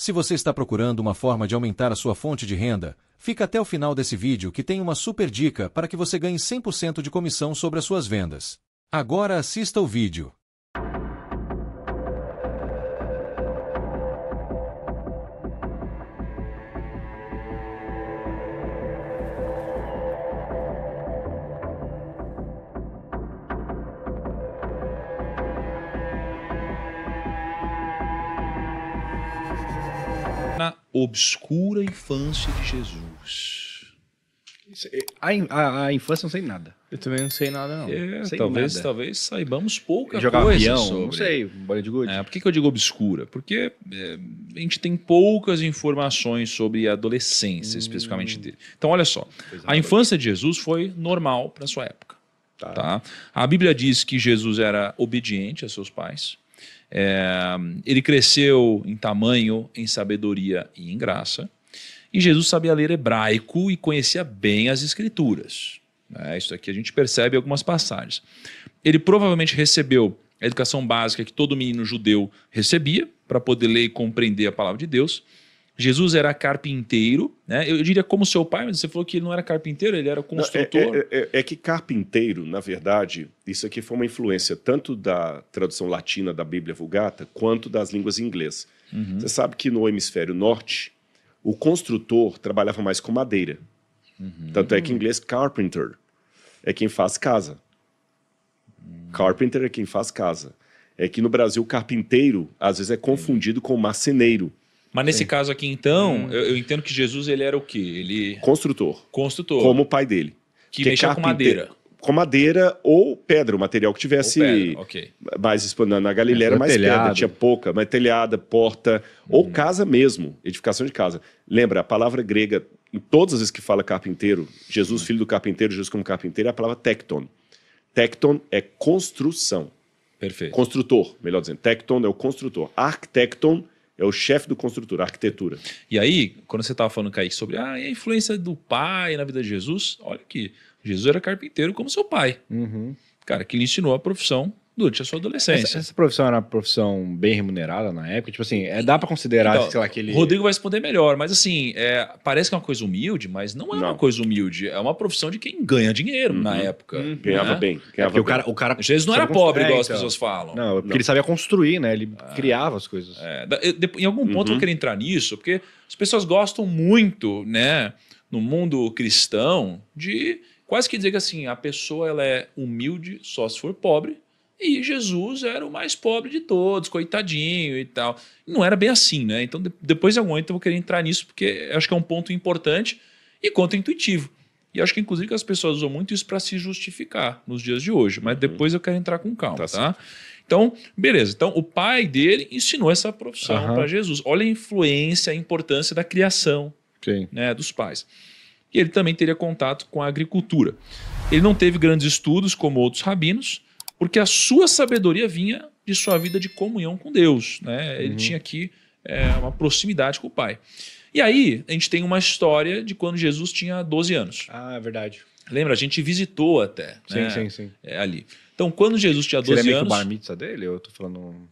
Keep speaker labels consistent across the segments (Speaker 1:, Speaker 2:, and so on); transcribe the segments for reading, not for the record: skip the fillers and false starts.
Speaker 1: Se você está procurando uma forma de aumentar a sua fonte de renda, fica até o final desse vídeo que tem uma super dica para que você ganhe 100% de comissão sobre as suas vendas. Agora assista o vídeo.
Speaker 2: Na obscura infância de Jesus.
Speaker 3: A infância não sei nada.
Speaker 4: Eu também não sei nada, não.
Speaker 3: Sei
Speaker 2: Talvez,
Speaker 3: nada.
Speaker 2: talvez saibamos pouca
Speaker 3: Jogar
Speaker 2: coisa
Speaker 3: avião,
Speaker 2: sobre.
Speaker 3: não sei, bola de gude.
Speaker 2: Por que eu digo obscura? Porque a gente tem poucas informações sobre a adolescência, especificamente dele. Então, olha só. A infância de Jesus foi normal para sua época. Tá? A Bíblia diz que Jesus era obediente a seus pais. Ele cresceu em tamanho, em sabedoria e em graça. E Jesus sabia ler hebraico e conhecia bem as escrituras. Isso aqui a gente percebe em algumas passagens. Ele provavelmente recebeu a educação básica que todo menino judeu recebia para poder ler e compreender a palavra de Deus. Jesus era carpinteiro, né? Eu diria como seu pai, mas você falou que ele não era carpinteiro, ele era construtor.
Speaker 5: É que carpinteiro, na verdade, isso aqui foi uma influência tanto da tradução latina da Bíblia Vulgata, quanto das línguas em inglês. Você sabe que no hemisfério norte, o construtor trabalhava mais com madeira. Tanto é que em inglês, carpenter é quem faz casa. Carpenter é quem faz casa. É que no Brasil, carpinteiro, às vezes, é confundido com marceneiro.
Speaker 2: Mas nesse caso aqui, então, eu entendo que Jesus ele era o quê? Ele...
Speaker 5: Construtor.
Speaker 2: Construtor.
Speaker 5: Como o pai dele.
Speaker 2: Que mexia com madeira.
Speaker 5: Com madeira ou pedra, o material que tivesse
Speaker 2: okay.
Speaker 5: mais expondo. Na Galileia era mais pedra, tinha pouca, mas telhada, porta, ou casa mesmo, edificação de casa. Lembra, a palavra grega, em todas as vezes que fala carpinteiro, Jesus, filho do carpinteiro, Jesus como carpinteiro, é a palavra tecton. Tecton é construção.
Speaker 2: Perfeito.
Speaker 5: Construtor, melhor dizendo. Tecton é o construtor. Arquitecton é o chefe do construtor, arquitetura.
Speaker 2: E aí, quando você estava falando, Kaique, sobre a influência do pai na vida de Jesus, olha aqui, Jesus era carpinteiro como seu pai. Cara, que lhe ensinou a profissão durante a sua adolescência.
Speaker 3: Essa profissão era uma profissão bem remunerada na época? Tipo assim, dá pra considerar,
Speaker 2: então,
Speaker 3: sei lá, aquele...
Speaker 2: Rodrigo vai responder melhor, mas assim, parece que é uma coisa humilde, mas não é uma coisa humilde. É uma profissão de quem ganha dinheiro na época.
Speaker 5: Ganhava bem.
Speaker 3: Porque o cara
Speaker 2: Jesus não era pobre, igual as pessoas falam.
Speaker 3: Não, porque ele sabia construir, né? Ele criava as coisas.
Speaker 2: Em algum ponto eu quero entrar nisso, porque as pessoas gostam muito, né, no mundo cristão, de quase que dizer que assim, a pessoa ela é humilde só se for pobre, e Jesus era o mais pobre de todos, coitadinho e tal. Não era bem assim, né? Então, depois de algum momento eu vou querer entrar nisso, porque acho que é um ponto importante e contra-intuitivo. E acho que, inclusive, que as pessoas usam muito isso para se justificar nos dias de hoje. Mas depois eu quero entrar com calma, tá? Então, beleza. Então, o pai dele ensinou essa profissão para Jesus. Olha a influência, a importância da criação, né, dos pais. E ele também teria contato com a agricultura. Ele não teve grandes estudos como outros rabinos, porque a sua sabedoria vinha de sua vida de comunhão com Deus, né? Ele tinha aqui uma proximidade com o pai. E aí, a gente tem uma história de quando Jesus tinha 12 anos.
Speaker 3: Ah, é verdade.
Speaker 2: Lembra? A gente visitou até.
Speaker 3: Sim.
Speaker 2: Ali. Então, quando Jesus tinha 12
Speaker 3: Seria
Speaker 2: anos...
Speaker 3: meio que o bar mitzvah dele? Eu tô falando...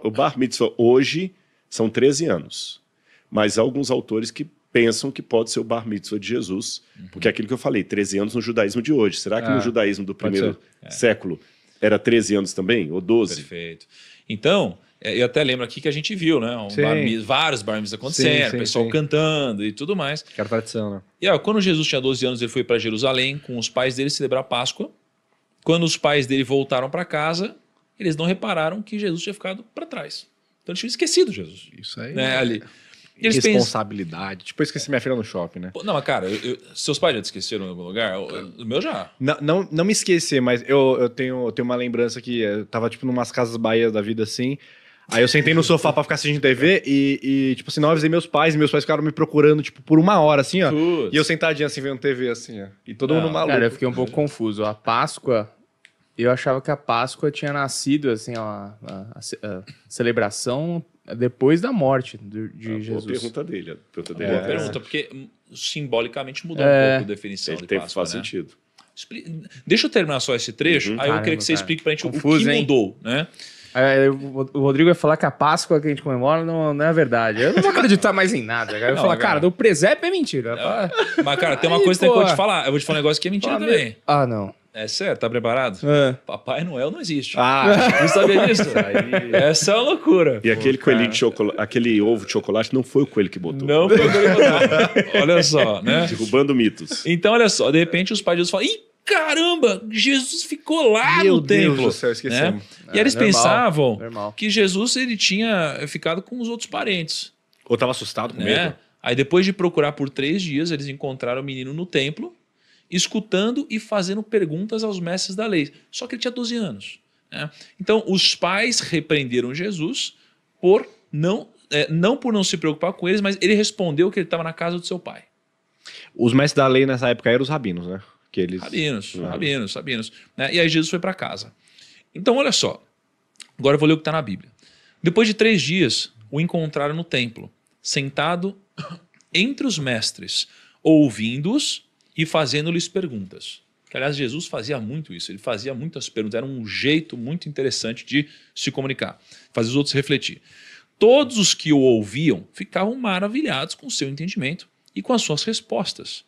Speaker 5: O bar mitzvah hoje são 13 anos. Mas há alguns autores que pensam que pode ser o bar mitzvah de Jesus, porque é aquilo que eu falei, 13 anos no judaísmo de hoje. Será que no judaísmo do primeiro século era 13 anos também, ou 12?
Speaker 2: Perfeito. Então, eu até lembro aqui que a gente viu, né? Vários bar mitzvahs acontecendo, o pessoal cantando e tudo mais.
Speaker 3: Que era tradição, né?
Speaker 2: E quando Jesus tinha 12 anos, ele foi para Jerusalém com os pais dele celebrar a Páscoa. Quando os pais dele voltaram para casa, eles não repararam que Jesus tinha ficado para trás. Então eles tinham esquecido Jesus.
Speaker 3: Isso aí.
Speaker 2: Né? Ali.
Speaker 3: Responsabilidade. Tipo, eu esqueci minha filha no shopping, né?
Speaker 2: Não, mas cara, seus pais já te esqueceram em algum lugar? O meu já.
Speaker 3: Não me esquecer, mas eu tenho uma lembrança que eu tava, tipo, numas casas Bahia da vida, assim. Aí eu sentei no sofá pra ficar assistindo TV e tipo assim, não avisei meus pais ficaram me procurando, tipo, por 1 hora, assim, ó. E eu sentadinho, assim, vendo TV, assim, ó. E todo mundo maluco.
Speaker 4: Cara, eu fiquei um pouco confuso. A Páscoa... Eu achava que a Páscoa tinha nascido, assim, ó, a celebração depois da morte de Jesus.
Speaker 5: Boa pergunta dele.
Speaker 2: Boa pergunta, porque simbolicamente mudou um pouco a definição de Páscoa,
Speaker 5: faz sentido.
Speaker 2: Deixa eu terminar só esse trecho, aí eu queria que você explique pra gente o que mudou, né?
Speaker 4: Aí, o Rodrigo vai falar que a Páscoa que a gente comemora não é a verdade. Eu não vou acreditar mais em nada. Cara. Eu vou falar, cara, do presépio é mentira.
Speaker 2: Mas, cara, tem uma coisa que eu vou te falar. Eu vou te falar um negócio que é mentira também.
Speaker 4: Ah, não.
Speaker 2: É sério, tá preparado? Papai Noel não existe.
Speaker 3: Ah,
Speaker 2: Não sabia disso? Essa é uma loucura.
Speaker 5: E aquele coelhinho de chocolate, aquele ovo de chocolate não foi o coelho que botou.
Speaker 2: Não foi o que ele botou. Olha só, né?
Speaker 5: Derrubando mitos.
Speaker 2: Então, olha só, de repente os pais de Jesus falam: ih, caramba, Jesus ficou lá
Speaker 3: Meu
Speaker 2: no
Speaker 3: Deus
Speaker 2: templo.
Speaker 3: do céu, esquecemos.
Speaker 2: Né? E eles
Speaker 4: normal,
Speaker 2: pensavam
Speaker 4: normal.
Speaker 2: que Jesus ele tinha ficado com os outros parentes.
Speaker 3: Ou tava assustado com
Speaker 2: Né?
Speaker 3: medo.
Speaker 2: Aí depois de procurar por 3 dias, eles encontraram o menino no templo, escutando e fazendo perguntas aos mestres da lei. Só que ele tinha 12 anos. Né? Então, os pais repreenderam Jesus por não por não se preocupar com eles, mas ele respondeu que ele estava na casa do seu pai.
Speaker 3: Os mestres da lei nessa época eram os rabinos, né? Que eles...
Speaker 2: Rabinos. Né? E aí Jesus foi para casa. Então, olha só. Agora eu vou ler o que está na Bíblia. Depois de 3 dias, o encontraram no templo, sentado entre os mestres, ouvindo-os e fazendo-lhes perguntas. Que, aliás, Jesus fazia muito isso. Ele fazia muitas perguntas. Era um jeito muito interessante de se comunicar. Fazer os outros refletir. Todos os que o ouviam ficavam maravilhados com o seu entendimento e com as suas respostas.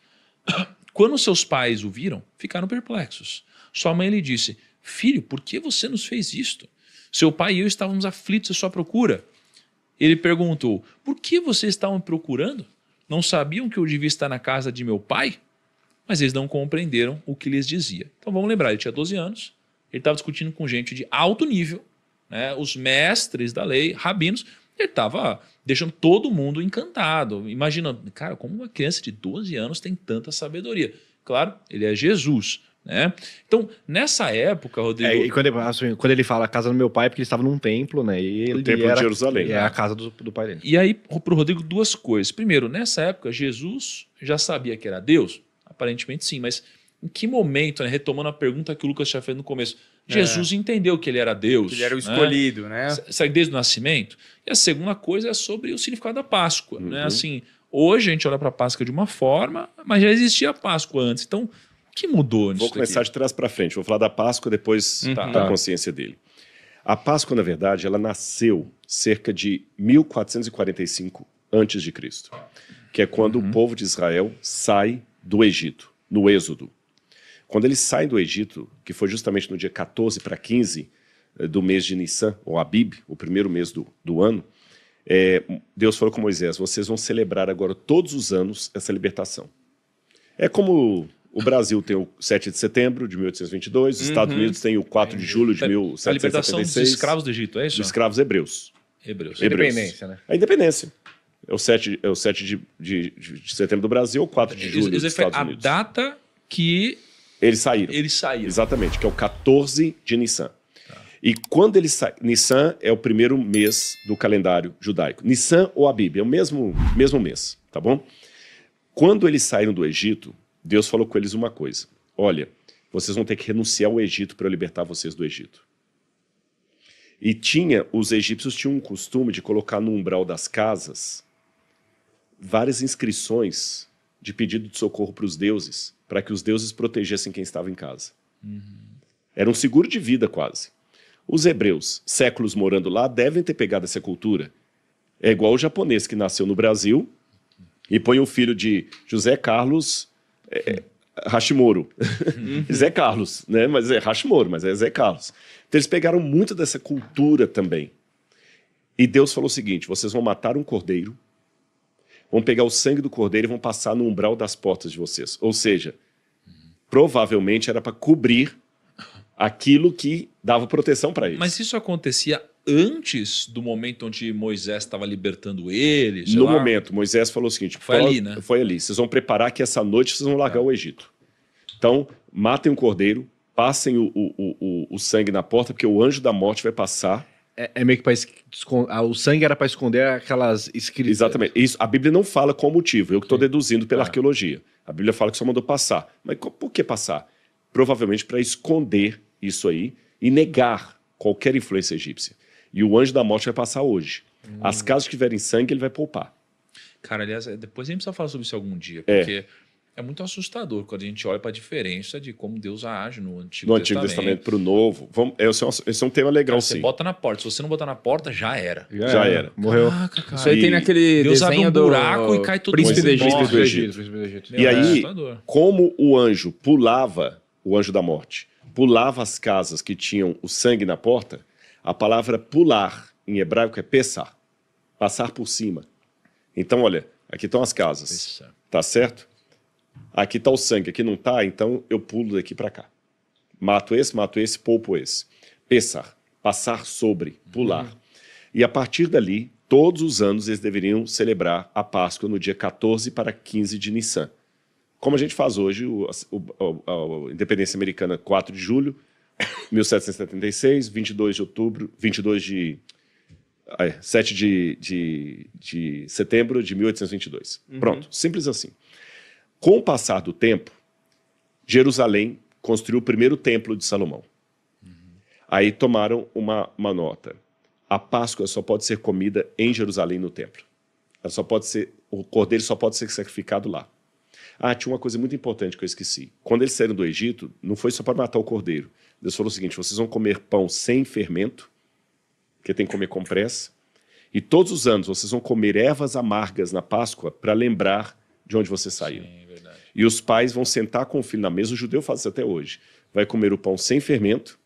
Speaker 2: Quando seus pais o viram, ficaram perplexos. Sua mãe lhe disse: filho, por que você nos fez isto? Seu pai e eu estávamos aflitos à sua procura. Ele perguntou: por que vocês estavam me procurando? Não sabiam que eu devia estar na casa de meu pai? Mas eles não compreenderam o que lhes dizia. Então vamos lembrar, ele tinha 12 anos, ele estava discutindo com gente de alto nível, né, os mestres da lei, rabinos, ele estava deixando todo mundo encantado, imaginando, cara, como uma criança de 12 anos tem tanta sabedoria? Claro, ele é Jesus. Né? Então, nessa época, Rodrigo...
Speaker 3: E quando ele fala a casa do meu pai, é porque ele estava num templo, né? E ele
Speaker 5: O templo
Speaker 3: era,
Speaker 5: de Jerusalém.
Speaker 3: É a casa do pai dele.
Speaker 2: E aí, para o Rodrigo, 2 coisas. Primeiro, nessa época, Jesus já sabia que era Deus? Aparentemente sim, mas em que momento, né, retomando a pergunta que o Lucas já fez no começo, Jesus entendeu que ele era Deus.
Speaker 4: Que ele era o escolhido, né?
Speaker 2: Sai desde o nascimento. E a segunda coisa é sobre o significado da Páscoa. Né? Assim, hoje a gente olha para a Páscoa de uma forma, mas já existia a Páscoa antes. Então, o que mudou nisso?
Speaker 5: Vou começar de trás para frente. Vou falar da Páscoa, depois da consciência dele. A Páscoa, na verdade, ela nasceu cerca de 1445 a.C., que é quando o povo de Israel sai do Egito, no Êxodo. Quando eles saem do Egito, que foi justamente no dia 14 para 15 do mês de Nissan, ou Abib, o primeiro mês do ano, Deus falou com Moisés: vocês vão celebrar agora todos os anos essa libertação. É como o Brasil tem o 7 de setembro de 1822, os Estados Unidos tem o 4 de julho de 1776.
Speaker 2: A libertação dos escravos do Egito, é isso?
Speaker 5: Dos escravos hebreus.
Speaker 3: Independência, né?
Speaker 5: A independência. É o 7 de setembro do Brasil, ou 4 de julho dos Estados Unidos.
Speaker 2: A data que
Speaker 5: eles saíram. Exatamente, que é o 14 de Nissan. E quando eles saem... Nissan é o primeiro mês do calendário judaico. Nissan ou Abib, é o mesmo mês, tá bom? Quando eles saíram do Egito, Deus falou com eles uma coisa: olha, vocês vão ter que renunciar ao Egito para eu libertar vocês do Egito. E os egípcios tinham um costume de colocar no umbral das casas várias inscrições de pedido de socorro para os deuses, para que os deuses protegessem quem estava em casa. Era um seguro de vida quase. Os hebreus, séculos morando lá, devem ter pegado essa cultura. É igual o japonês que nasceu no Brasil e põe o filho de José Carlos Hashimoto. Zé Carlos, né? Mas é Hashimoto, mas é Zé Carlos. Então eles pegaram muito dessa cultura também. E Deus falou o seguinte: vocês vão matar um cordeiro, vão pegar o sangue do cordeiro e vão passar no umbral das portas de vocês. Ou seja, provavelmente era para cobrir aquilo que dava proteção para eles.
Speaker 2: Mas isso acontecia antes do momento onde Moisés estava libertando eles?
Speaker 5: No momento, Moisés falou o seguinte:
Speaker 2: foi ali, né?
Speaker 5: Foi ali. Vocês vão preparar que essa noite vocês vão largar o Egito. Então, matem um cordeiro, passem o sangue na porta, porque o anjo da morte vai passar.
Speaker 3: É meio que para o sangue era para esconder aquelas escritas.
Speaker 5: Exatamente. Isso, a Bíblia não fala qual motivo. Eu que estou deduzindo pela arqueologia. A Bíblia fala que só mandou passar. Mas por que passar? Provavelmente para esconder isso aí e negar qualquer influência egípcia. E o anjo da morte vai passar hoje. As casas que tiverem sangue, ele vai poupar.
Speaker 2: Cara, aliás, depois a gente precisa falar sobre isso algum dia, porque É muito assustador quando a gente olha para a diferença de como Deus age no Antigo
Speaker 5: No Antigo Testamento para o Novo. Esse é um tema legal,
Speaker 2: Cara,
Speaker 5: sim.
Speaker 2: você bota na porta. Se você não botar na porta, já era.
Speaker 5: Já era.
Speaker 3: Morreu.
Speaker 2: Caraca, cara.
Speaker 4: Isso aí tem naquele
Speaker 2: Deus abre
Speaker 4: desenho
Speaker 2: um
Speaker 4: do
Speaker 2: buraco e cai tudo
Speaker 4: Príncipe do
Speaker 2: morre.
Speaker 4: Egito.
Speaker 5: Príncipe do Egito.
Speaker 2: Meu,
Speaker 5: E
Speaker 2: é
Speaker 5: aí,
Speaker 2: assustador.
Speaker 5: como o anjo pulava, o anjo da morte, pulava as casas que tinham o sangue na porta, a palavra pular em hebraico é pesar, passar por cima. Então, olha, aqui estão as casas, tá certo? Aqui está o sangue, aqui não está, então eu pulo daqui para cá. Mato esse, poupo esse. Pesar, passar sobre, pular. E a partir dali, todos os anos eles deveriam celebrar a Páscoa no dia 14 para 15 de Nissan. Como a gente faz hoje, a Independência Americana, 4 de julho, 1776, 22 de outubro, 7 de setembro de 1822. Pronto, simples assim. Com o passar do tempo, Jerusalém construiu o primeiro templo de Salomão. Aí tomaram uma nota. A Páscoa só pode ser comida em Jerusalém no templo. O cordeiro só pode ser sacrificado lá. Tinha uma coisa muito importante que eu esqueci. Quando eles saíram do Egito, não foi só para matar o cordeiro. Deus falou o seguinte: vocês vão comer pão sem fermento, porque tem que comer com pressa, e todos os anos vocês vão comer ervas amargas na Páscoa para lembrar de onde você saiu.
Speaker 2: Sim, verdade.
Speaker 5: E os pais vão sentar com o filho na mesa, o judeu faz isso até hoje. Vai comer o pão sem fermento,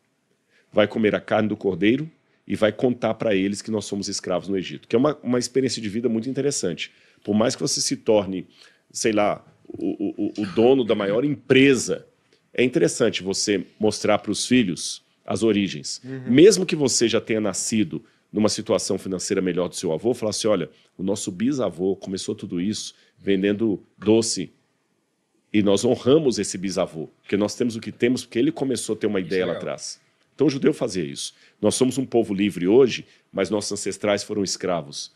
Speaker 5: vai comer a carne do cordeiro e vai contar para eles que nós somos escravos no Egito. Que é uma experiência de vida muito interessante. Por mais que você se torne, sei lá, o dono da maior empresa, é interessante você mostrar para os filhos as origens. Mesmo que você já tenha nascido numa situação financeira melhor do seu avô, falar assim: olha, o nosso bisavô começou tudo isso vendendo doce e nós honramos esse bisavô, porque nós temos o que temos porque ele começou a ter uma ideia lá atrás. Então o judeu fazia isso. Nós somos um povo livre hoje, mas nossos ancestrais foram escravos.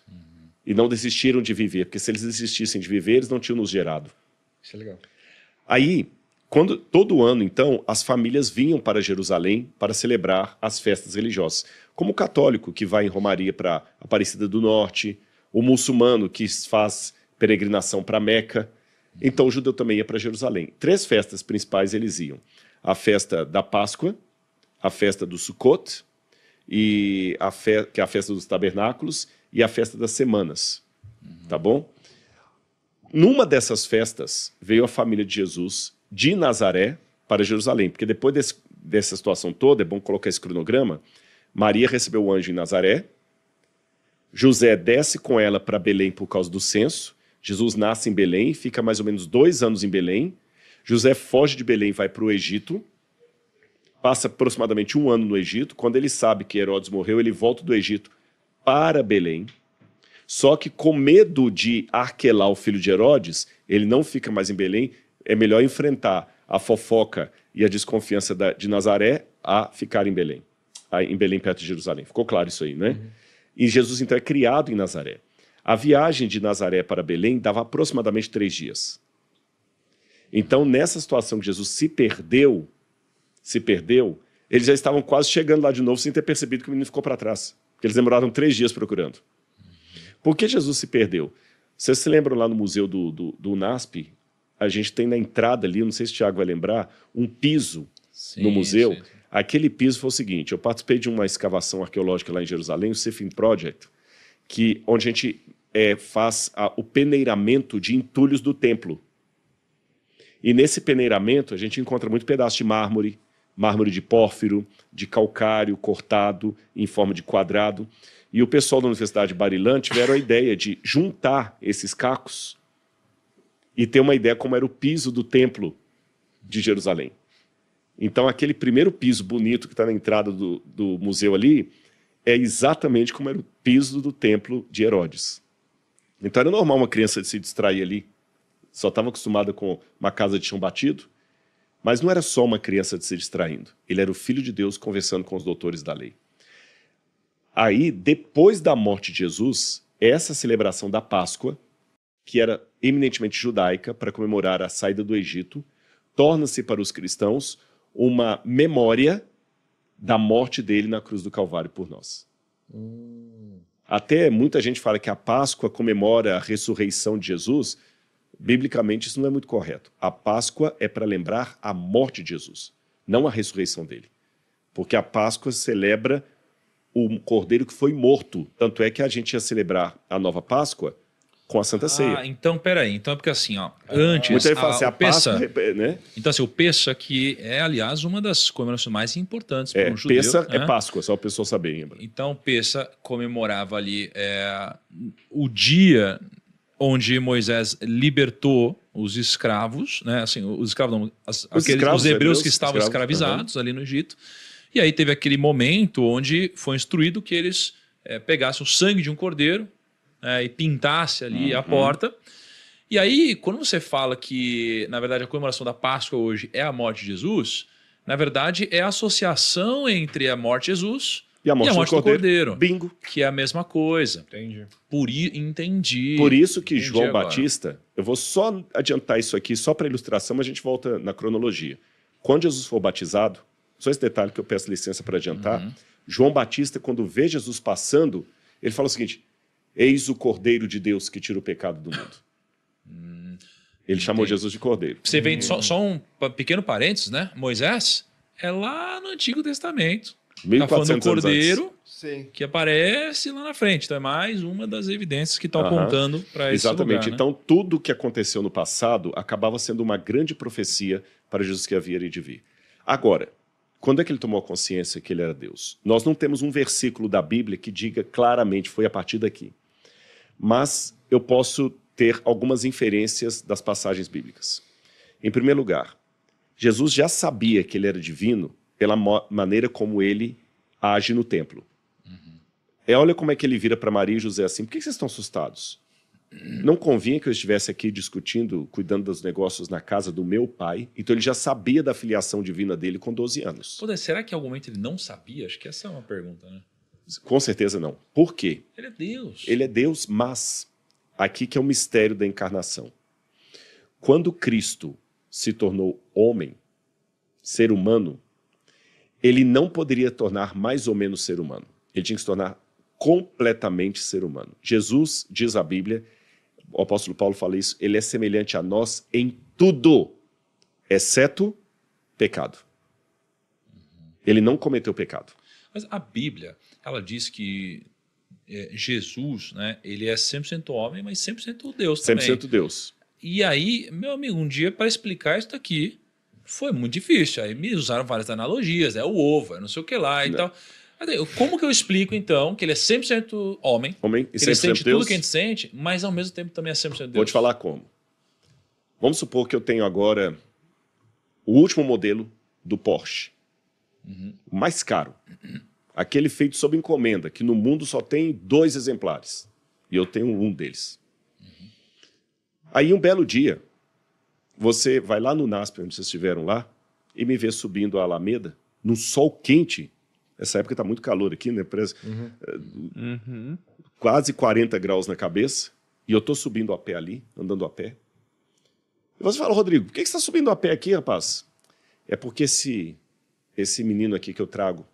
Speaker 5: E não desistiram de viver, porque se eles desistissem de viver, eles não tinham nos gerado.
Speaker 3: Isso é legal.
Speaker 5: Aí, todo ano, então, as famílias vinham para Jerusalém para celebrar as festas religiosas. Como o católico, que vai em romaria para Aparecida do Norte, o muçulmano, que faz peregrinação para Meca. Então, o judeu também ia para Jerusalém. 3 festas principais eles iam. A festa da Páscoa, a festa do Sukkot, que é a festa dos tabernáculos, e a festa das semanas. Tá bom? Numa dessas festas, veio a família de Jesus de Nazaré para Jerusalém, porque depois dessa situação toda, é bom colocar esse cronograma, Maria recebeu o anjo em Nazaré, José desce com ela para Belém por causa do censo, Jesus nasce em Belém, fica mais ou menos 2 anos em Belém, José foge de Belém e vai para o Egito, passa aproximadamente 1 ano no Egito, quando ele sabe que Herodes morreu, ele volta do Egito para Belém, só que com medo de Arquelau, filho de Herodes, ele não fica mais em Belém, é melhor enfrentar a fofoca e a desconfiança de Nazaré a ficar em Belém, perto de Jerusalém. Ficou claro isso aí, né? E Jesus, então, é criado em Nazaré. A viagem de Nazaré para Belém dava aproximadamente 3 dias. Então, nessa situação que Jesus se perdeu, eles já estavam quase chegando lá de novo sem ter percebido que o menino ficou para trás. Porque eles demoraram 3 dias procurando. Por que Jesus se perdeu? Vocês se lembram lá no museu do UNASP? A gente tem na entrada ali, não sei se o Thiago vai lembrar, um piso no museu. Sim. Aquele piso foi o seguinte: eu participei de uma escavação arqueológica lá em Jerusalém, o Sefim Project, onde a gente faz o peneiramento de entulhos do templo. E nesse peneiramento a gente encontra muito pedaço de mármore de pórfiro, de calcário cortado em forma de quadrado. E o pessoal da Universidade de Barilã tiveram a ideia de juntar esses cacos e ter uma ideia como era o piso do templo de Jerusalém. Então, aquele primeiro piso bonito que está na entrada do museu ali é exatamente como era o piso do templo de Herodes. Então, era normal uma criança se distrair ali. Só estava acostumada com uma casa de chão batido. Mas não era só uma criança se distraindo. Ele era o Filho de Deus conversando com os doutores da lei. Aí, depois da morte de Jesus, essa celebração da Páscoa, que era eminentemente judaica, para comemorar a saída do Egito, torna-se para os cristãos uma memória da morte dele na cruz do Calvário por nós. Até muita gente fala que a Páscoa comemora a ressurreição de Jesus. Biblicamente, isso não é muito correto. A Páscoa é para lembrar a morte de Jesus, não a ressurreição dele. Porque a Páscoa celebra o cordeiro que foi morto. Tanto é que a gente ia celebrar a nova Páscoa com a Santa Ceia.
Speaker 2: Então, peraí. Então é porque assim, ó, antes...
Speaker 5: Muita gente fala assim,
Speaker 2: o
Speaker 5: a Páscoa,
Speaker 2: Pessa,
Speaker 5: né?
Speaker 2: então assim, o Pessa que é, aliás, uma das comemorações mais importantes para um judeu.
Speaker 5: Pessa
Speaker 2: né?
Speaker 5: é Páscoa, só o pessoal saber.
Speaker 2: Então, Pessa comemorava ali o dia onde Moisés libertou os escravos, né? Assim, os escravos não, os hebreus que estavam escravizados ali no Egito. E aí teve aquele momento onde foi instruído que eles pegassem o sangue de um cordeiro e pintasse ali a porta. E aí, quando você fala que, na verdade, a comemoração da Páscoa hoje é a morte de Jesus, na verdade, é a associação entre a morte de Jesus e a morte do cordeiro.
Speaker 5: Bingo.
Speaker 2: Que é a mesma coisa.
Speaker 3: Entendi.
Speaker 2: Entendi.
Speaker 5: Por isso que
Speaker 2: Entendi
Speaker 5: João
Speaker 2: agora.
Speaker 5: Batista, eu vou só adiantar isso aqui, só para ilustração, mas a gente volta na cronologia. Quando Jesus for batizado, só esse detalhe que eu peço licença para adiantar, João Batista, quando vê Jesus passando, ele fala o seguinte: eis o Cordeiro de Deus que tira o pecado do mundo. Ele chamou Jesus de Cordeiro.
Speaker 2: Você vê só um pequeno parênteses, né? Moisés é lá no Antigo Testamento. Está falando do
Speaker 5: 1400 anos
Speaker 2: cordeiro
Speaker 3: Sim.
Speaker 2: que aparece lá na frente. Então é mais uma das evidências que estão apontando para esse
Speaker 5: Exatamente.
Speaker 2: lugar. Né?
Speaker 5: Então, tudo o que aconteceu no passado acabava sendo uma grande profecia para Jesus que havia de vir. Agora, quando é que ele tomou a consciência que ele era Deus? Nós não temos um versículo da Bíblia que diga claramente, foi a partir daqui. Mas eu posso ter algumas inferências das passagens bíblicas. Em primeiro lugar, Jesus já sabia que ele era divino pela maneira como ele age no templo. Olha como é que ele vira para Maria e José assim: por que vocês estão assustados? Não convinha que eu estivesse aqui discutindo, cuidando dos negócios na casa do meu pai? Então ele já sabia da filiação divina dele com 12 anos.
Speaker 2: Pô, será que em algum momento ele não sabia? Acho que essa é uma pergunta, né?
Speaker 5: Com certeza não. Por quê?
Speaker 2: Ele é Deus.
Speaker 5: Ele é Deus, mas aqui que é o mistério da encarnação. Quando Cristo se tornou homem, ser humano, ele não poderia tornar mais ou menos ser humano. Ele tinha que se tornar completamente ser humano. Jesus, diz a Bíblia, o apóstolo Paulo fala isso, ele é semelhante a nós em tudo, exceto pecado. Ele não cometeu pecado.
Speaker 2: Mas a Bíblia, ela diz que Jesus, né, ele é 100% homem, mas 100% Deus também.
Speaker 5: 100% Deus.
Speaker 2: E aí, meu amigo, um dia para explicar isso daqui foi muito difícil. Aí me usaram várias analogias, o ovo, não sei o que lá e tal. Como que eu explico, então, que ele é 100% homem,
Speaker 5: E
Speaker 2: que ele
Speaker 5: 100%
Speaker 2: sente
Speaker 5: Deus?
Speaker 2: tudo que a gente sente, mas ao mesmo tempo também é 100% Deus?
Speaker 5: Vou te falar como. Vamos supor que eu tenho agora o último modelo do Porsche. O mais caro. Aquele feito sob encomenda, que no mundo só tem 2 exemplares. E eu tenho um deles. Aí, um belo dia, você vai lá no NASP, onde vocês estiveram lá, e me vê subindo a Alameda, num sol quente. Essa época está muito calor aqui, né? Quase 40 graus na cabeça. E eu estou subindo a pé ali, andando a pé. E você fala: Rodrigo, por que você está subindo a pé aqui, rapaz? É porque esse menino aqui que eu trago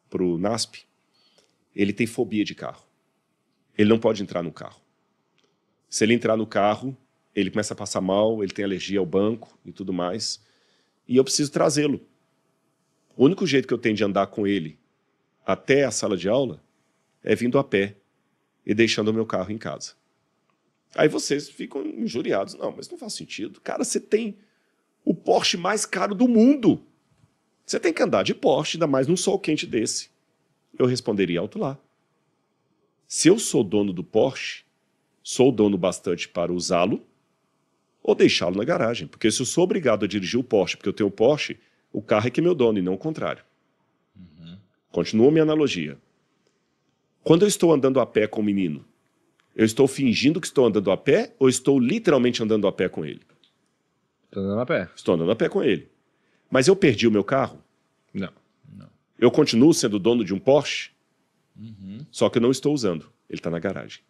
Speaker 5: para o NASP, ele tem fobia de carro. Ele não pode entrar no carro. Se ele entrar no carro, ele começa a passar mal, ele tem alergia ao banco e tudo mais. E eu preciso trazê-lo. O único jeito que eu tenho de andar com ele até a sala de aula é vindo a pé e deixando o meu carro em casa. Aí vocês ficam injuriados. Não, mas não faz sentido. Cara, você tem o Porsche mais caro do mundo. Você tem que andar de Porsche, ainda mais num sol quente desse. Eu responderia alto lá. Se eu sou dono do Porsche, sou dono bastante para usá-lo ou deixá-lo na garagem. Porque se eu sou obrigado a dirigir o Porsche porque eu tenho o Porsche, o carro é que é meu dono e não o contrário. Continua a minha analogia. Quando eu estou andando a pé com o menino, eu estou fingindo que estou andando a pé ou estou literalmente andando a pé com ele?
Speaker 3: Tô andando a pé.
Speaker 5: Estou andando a pé com ele. Mas eu perdi o meu carro?
Speaker 3: Não.
Speaker 5: Eu continuo sendo dono de um Porsche? Só que eu não estou usando. Ele está na garagem.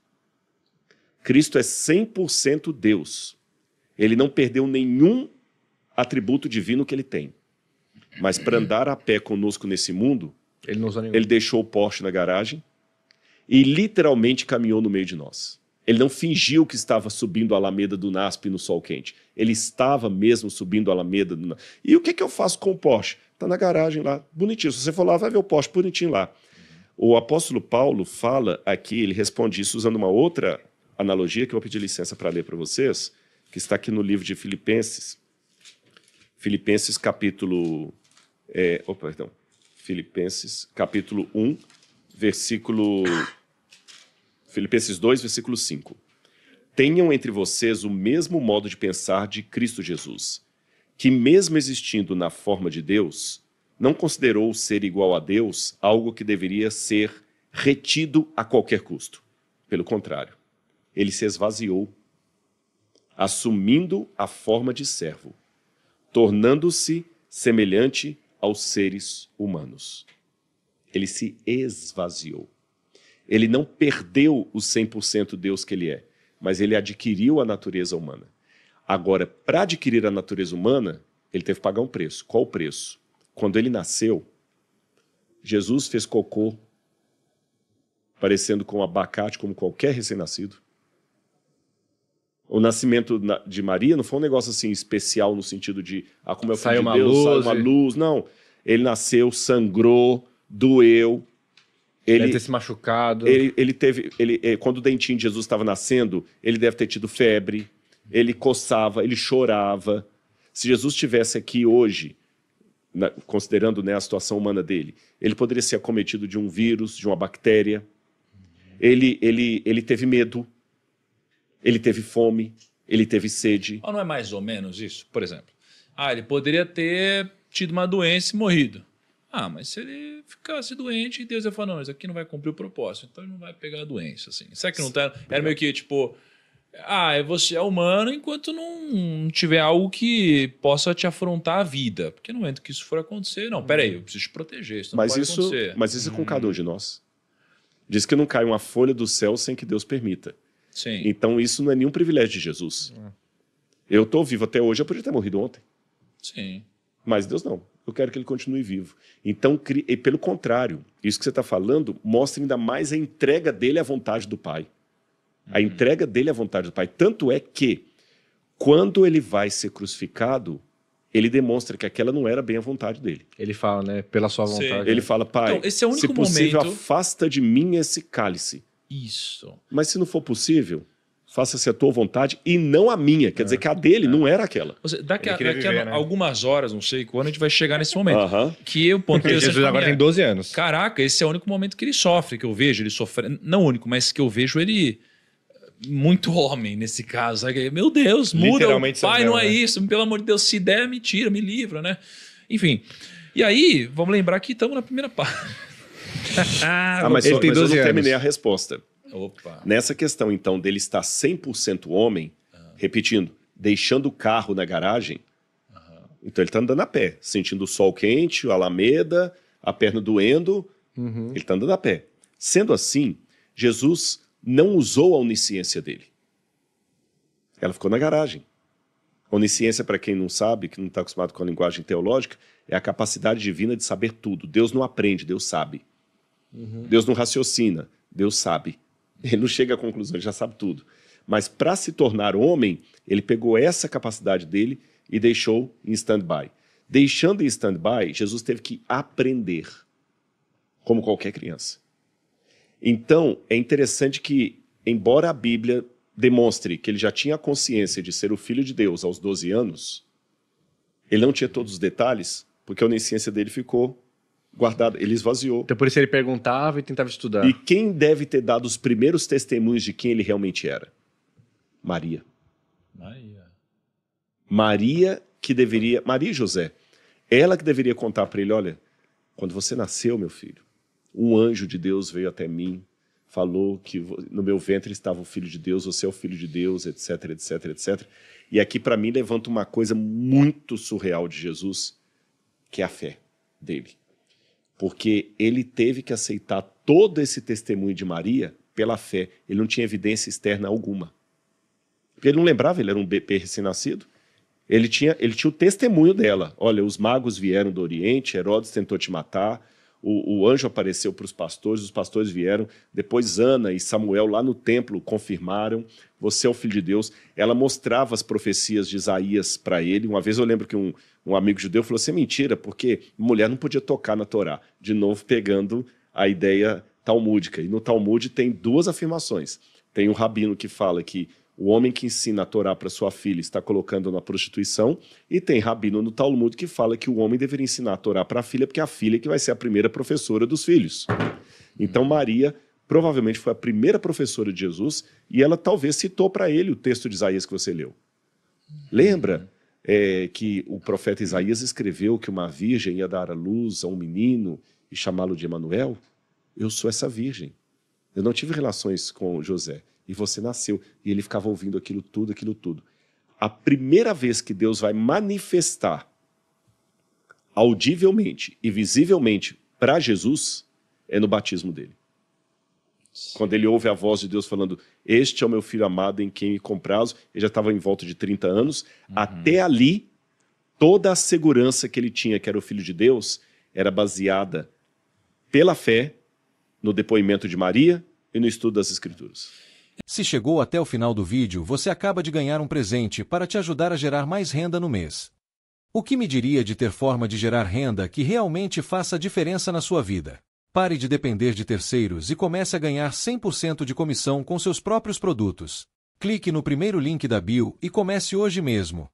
Speaker 5: Cristo é 100% Deus. Ele não perdeu nenhum atributo divino que ele tem. Mas para andar a pé conosco nesse mundo,
Speaker 3: Ele não usa nenhum.
Speaker 5: ele deixou o Porsche na garagem e literalmente caminhou no meio de nós. Ele não fingiu que estava subindo a Alameda do NASP no sol quente. Ele estava mesmo subindo a Alameda do NASP. E o que eu faço com o Porsche? Está na garagem lá, bonitinho. Se você for lá, vai ver o Porsche bonitinho lá. O apóstolo Paulo fala aqui, ele responde isso usando uma outra analogia que eu vou pedir licença para ler para vocês, que está aqui no livro de Filipenses. Filipenses capítulo... Filipenses capítulo 1, versículo... Filipenses 2, versículo 5. Tenham entre vocês o mesmo modo de pensar de Cristo Jesus, que mesmo existindo na forma de Deus, não considerou ser igual a Deus algo que deveria ser retido a qualquer custo. Pelo contrário, ele se esvaziou, assumindo a forma de servo, tornando-se semelhante aos seres humanos. Ele se esvaziou. Ele não perdeu o 100% Deus que ele é, mas ele adquiriu a natureza humana. Agora, para adquirir a natureza humana, ele teve que pagar um preço. Qual o preço? Quando ele nasceu, Jesus fez cocô, parecendo com abacate, como qualquer recém-nascido. O nascimento de Maria não foi um negócio assim especial no sentido de, como é o filho de Deus, sai uma luz. Não, ele nasceu, sangrou, doeu. Ele
Speaker 3: deve ter se machucado.
Speaker 5: Quando o dentinho de Jesus estava nascendo, ele deve ter tido febre, ele coçava, ele chorava. Se Jesus estivesse aqui hoje, considerando, né, a situação humana dele, ele poderia ser acometido de um vírus, de uma bactéria. Ele teve medo, ele teve fome, ele teve sede.
Speaker 2: Não é mais ou menos isso? Por exemplo, ele poderia ter tido uma doença e morrido. Mas se ele ficasse doente, Deus ia falar, não, isso aqui não vai cumprir o propósito, então ele não vai pegar a doença, assim. Será que não tá... Era meio que, tipo, você é humano enquanto não tiver algo que possa te afrontar a vida. Porque no momento que isso for acontecer, não, peraí, eu preciso te proteger, isso não pode acontecer.
Speaker 5: Mas isso é com cada um de nós. Diz que não cai uma folha do céu sem que Deus permita.
Speaker 2: Sim.
Speaker 5: Então isso não é nenhum privilégio de Jesus. Eu estou vivo até hoje, eu podia ter morrido ontem.
Speaker 2: Sim.
Speaker 5: Mas Deus não. Eu quero que ele continue vivo. Então, e pelo contrário, isso que você está falando mostra ainda mais a entrega dele à vontade do Pai. A entrega dele à vontade do Pai. Tanto é que, quando ele vai ser crucificado, ele demonstra que aquela não era bem a vontade dele.
Speaker 3: Ele fala, né? Pela sua vontade.
Speaker 5: Ele fala, Pai,
Speaker 2: então, esse é o único
Speaker 5: se possível,
Speaker 2: momento...
Speaker 5: afasta de mim esse cálice.
Speaker 2: Isso.
Speaker 5: Mas se não for possível, faça-se a tua vontade e não a minha. Quer dizer que a dele não era aquela.
Speaker 2: Daqui
Speaker 3: viver,
Speaker 2: a algumas horas, não sei quando, a gente vai chegar nesse momento.
Speaker 5: Aham.
Speaker 2: Que o ponto
Speaker 3: Porque Jesus agora tem 12 anos.
Speaker 2: Caraca, esse é o único momento que ele sofre, que eu vejo ele sofrendo. Não o único, mas que eu vejo ele muito homem nesse caso. Sabe? Meu Deus, muda.
Speaker 3: Literalmente
Speaker 2: Pai, não é
Speaker 3: né?
Speaker 2: isso. Pelo amor de Deus, se der, me tira, me livra, né? Enfim. E aí, vamos lembrar que estamos na primeira parte.
Speaker 5: Mas
Speaker 3: ele tem
Speaker 5: eu
Speaker 3: 12
Speaker 5: não
Speaker 3: anos.
Speaker 5: terminei a resposta.
Speaker 2: Opa.
Speaker 5: Nessa questão, então, dele estar 100% homem, repetindo, deixando o carro na garagem, então ele está andando a pé, sentindo o sol quente, a alameda, a perna doendo, ele está andando a pé. Sendo assim, Jesus não usou a onisciência dele. Ela ficou na garagem. Onisciência, para quem não sabe, que não está acostumado com a linguagem teológica, é a capacidade divina de saber tudo. Deus não aprende, Deus sabe. Deus não raciocina, Deus sabe. Ele não chega à conclusão, ele já sabe tudo. Mas para se tornar homem, ele pegou essa capacidade dele e deixou em stand-by. Deixando em stand-by, Jesus teve que aprender, como qualquer criança. Então, é interessante que, embora a Bíblia demonstre que ele já tinha a consciência de ser o Filho de Deus aos 12 anos, ele não tinha todos os detalhes, porque a onisciência dele ficou guardada, ele esvaziou.
Speaker 3: Então por isso ele perguntava e tentava estudar.
Speaker 5: E quem deve ter dado os primeiros testemunhos de quem ele realmente era? Maria. Maria e José. Ela que deveria contar para ele, olha, quando você nasceu, meu filho, um anjo de Deus veio até mim, falou que no meu ventre estava o Filho de Deus, você é o Filho de Deus, etc, etc, etc. E aqui para mim levanta uma coisa muito surreal de Jesus, que é a fé dele. Porque ele teve que aceitar todo esse testemunho de Maria pela fé. Ele não tinha evidência externa alguma. Porque ele não lembrava, ele era um bebê recém-nascido. Ele tinha o testemunho dela. Olha, os magos vieram do Oriente, Herodes tentou te matar, o anjo apareceu para os pastores vieram, depois Ana e Samuel lá no templo confirmaram, você é o Filho de Deus. Ela mostrava as profecias de Isaías para ele. Uma vez eu lembro que um amigo judeu falou assim, é mentira, porque mulher não podia tocar na Torá. De novo, pegando a ideia talmúdica. E no Talmud tem duas afirmações. Tem um rabino que fala que o homem que ensina a Torá para sua filha está colocando na prostituição, e tem rabino no Talmud que fala que o homem deveria ensinar a Torá para a filha, porque é a filha que vai ser a primeira professora dos filhos. Então Maria provavelmente foi a primeira professora de Jesus, e ela talvez citou para ele o texto de Isaías que você leu. Lembra que o profeta Isaías escreveu que uma virgem ia dar à luz a um menino e chamá-lo de Emanuel? Eu sou essa virgem. Eu não tive relações com José. E você nasceu. E ele ficava ouvindo aquilo tudo, aquilo tudo. A primeira vez que Deus vai manifestar audivelmente e visivelmente para Jesus é no batismo dele. Quando ele ouve a voz de Deus falando, este é o meu filho amado em quem me comprazo, ele já estava em volta de 30 anos. Até ali, toda a segurança que ele tinha, que era o Filho de Deus, era baseada pela fé, no depoimento de Maria e no estudo das Escrituras.
Speaker 1: Se chegou até o final do vídeo, você acaba de ganhar um presente para te ajudar a gerar mais renda no mês. O que me diria de ter forma de gerar renda que realmente faça diferença na sua vida? Pare de depender de terceiros e comece a ganhar 100% de comissão com seus próprios produtos. Clique no primeiro link da bio e comece hoje mesmo.